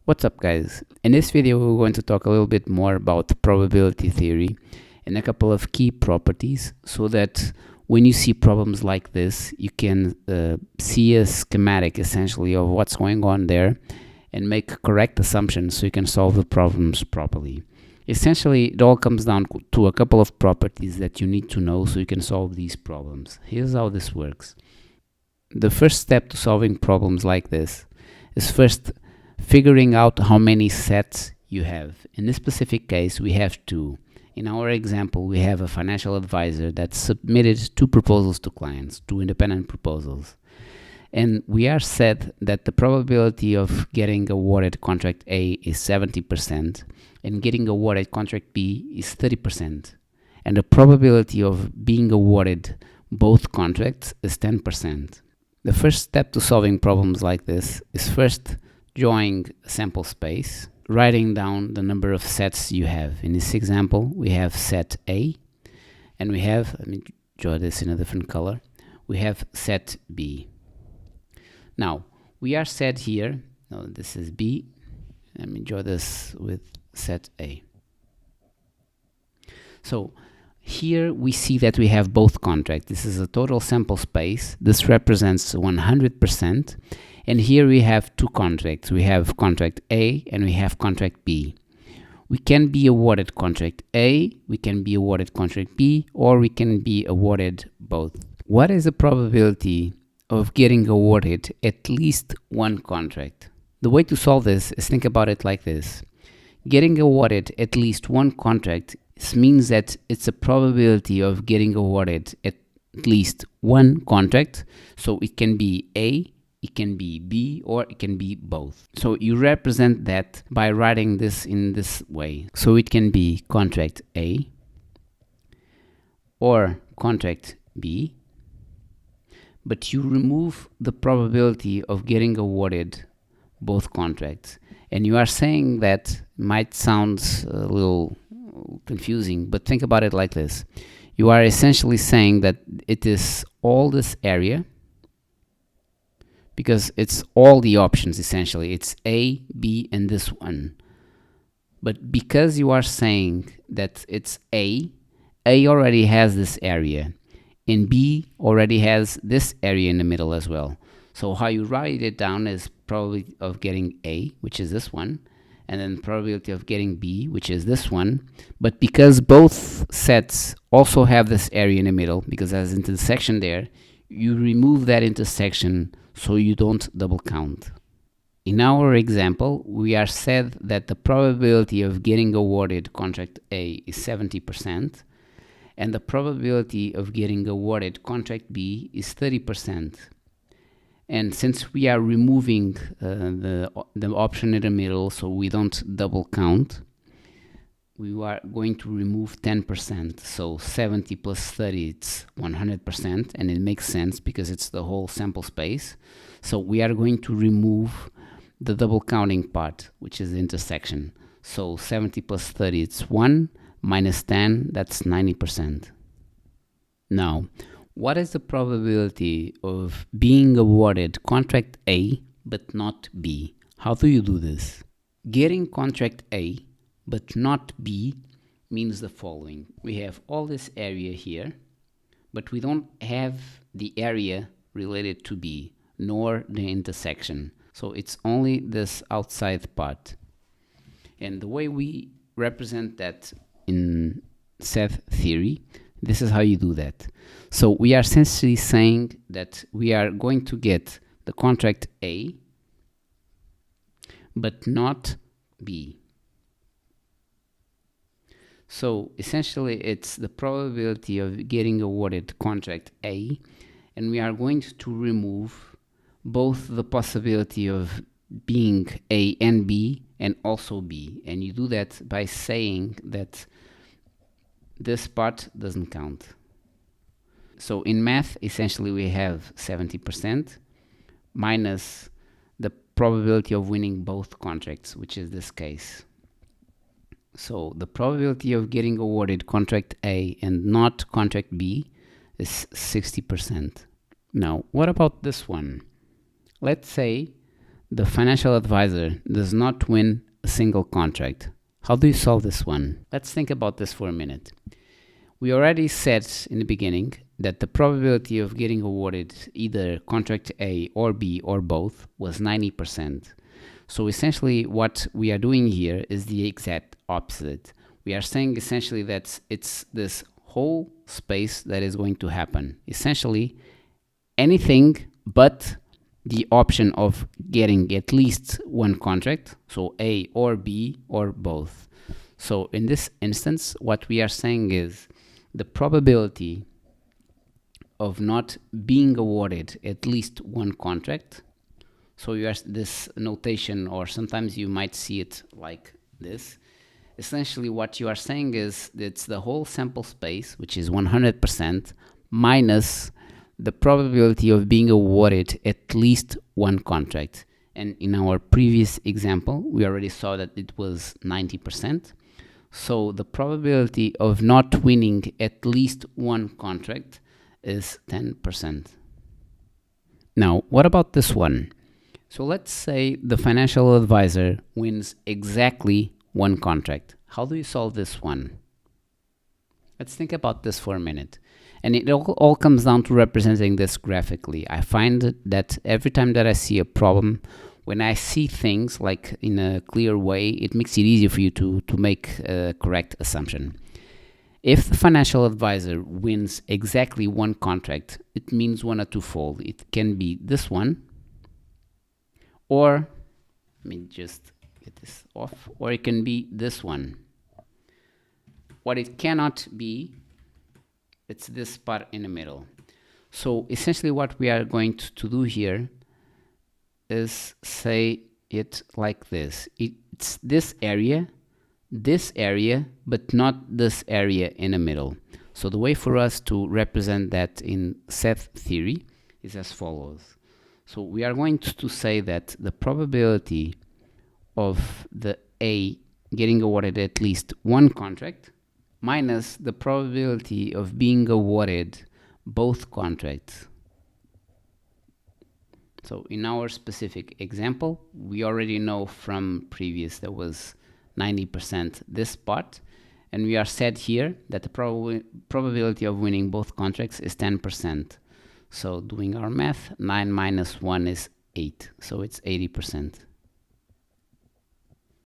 What's up, guys? In this video we're going to talk a little bit more about probability theory and a couple of key properties so that when you see problems like this you can see a schematic essentially of what's going on there and make correct assumptions so you can solve the problems properly. Essentially it all comes down to a couple of properties that you need to know so you can solve these problems. Here's how this works. The first step to solving problems like this is first figuring out how many sets you have. In this specific case, we have two. In our example, we have a financial advisor that submitted two proposals to clients, two independent proposals. And we are said that the probability of getting awarded contract A is 70% and getting awarded contract B is 30%. And the probability of being awarded both contracts is 10%. The first step to solving problems like this is first drawing a sample space, writing down the number of sets you have. In this example, we have set A, and we have, let me draw this in a different color, we have set B. Now, we are set here, no, this is B, let me draw this with set A. So, here we see that we have both contracts. This is a total sample space. This represents 100%. And here we have two contracts. We have contract A and we have contract B. We can be awarded contract A, we can be awarded contract B, or we can be awarded both. What is the probability of getting awarded at least one contract? The way to solve this is think about it like this. Getting awarded at least one contract means that it's a probability of getting awarded at least one contract. So it can be A, it can be B, or it can be both. So you represent that by writing this in this way. So it can be contract A or contract B, but you remove the probability of getting awarded both contracts. And you are saying that might sound a little confusing, but think about it like this. You are essentially saying that it is all this area, because it's all the options essentially. It's A, B, and this one. But because you are saying that it's A already has this area, and B already has this area in the middle as well. So how you write it down is probability of getting A, which is this one, and then probability of getting B, which is this one. But because both sets also have this area in the middle, because there's an intersection there, you remove that intersection so you don't double count. In our example, we are said that the probability of getting awarded contract A is 70%, and the probability of getting awarded contract B is 30%. And since we are removing the option in the middle so we don't double count, we are going to remove 10%. So 70 plus 30, it's 100%, and it makes sense because it's the whole sample space. So we are going to remove the double counting part, which is the intersection. So 70 plus 30, it's 1, minus 10, that's 90%. Now, what is the probability of being awarded contract A but not B? How do you do this? Getting contract A but not B means the following. We have all this area here, but we don't have the area related to B, nor the intersection. So it's only this outside part. And the way we represent that in set theory, this is how you do that. So we are essentially saying that we are going to get the contract A, but not B. So essentially it's the probability of getting awarded contract A, and we are going to remove both the possibility of being A and B and also B. And you do that by saying that this part doesn't count. So in math, essentially we have 70% minus the probability of winning both contracts, which is this case. So the probability of getting awarded contract A and not contract B is 60%. Now, what about this one? Let's say the financial advisor does not win a single contract. How do you solve this one? Let's think about this for a minute. We already said in the beginning that the probability of getting awarded either contract A or B or both was 90%. So essentially what we are doing here is the exact opposite. We are saying essentially that it's this whole space that is going to happen. Essentially anything but the option of getting at least one contract, so A or B or both. So in this instance, what we are saying is the probability of not being awarded at least one contract. So you have this notation, or sometimes you might see it like this. Essentially what you are saying is it's the whole sample space, which is 100%, minus the probability of being awarded at least one contract. And in our previous example, we already saw that it was 90%. So the probability of not winning at least one contract is 10%. Now, what about this one? So let's say the financial advisor wins exactly one contract. How do you solve this one? Let's think about this for a minute. And it all comes down to representing this graphically. I find that every time that I see a problem, when I see things like in a clear way, it makes it easier for you to make a correct assumption. If the financial advisor wins exactly one contract, it means one or twofold. It can be this one, or let me just get this off, or it can be this one. What it cannot be, it's this part in the middle. So essentially what we are going to do here is say it like this. It's this area, but not this area in the middle. So the way for us to represent that in set theory is as follows. So we are going to say that the probability of the A getting awarded at least one contract minus the probability of being awarded both contracts. So in our specific example, we already know from previous that was 90% this part, and we are said here that the probability of winning both contracts is 10%. So doing our math, 9 minus 1 is 8, so it's 80%.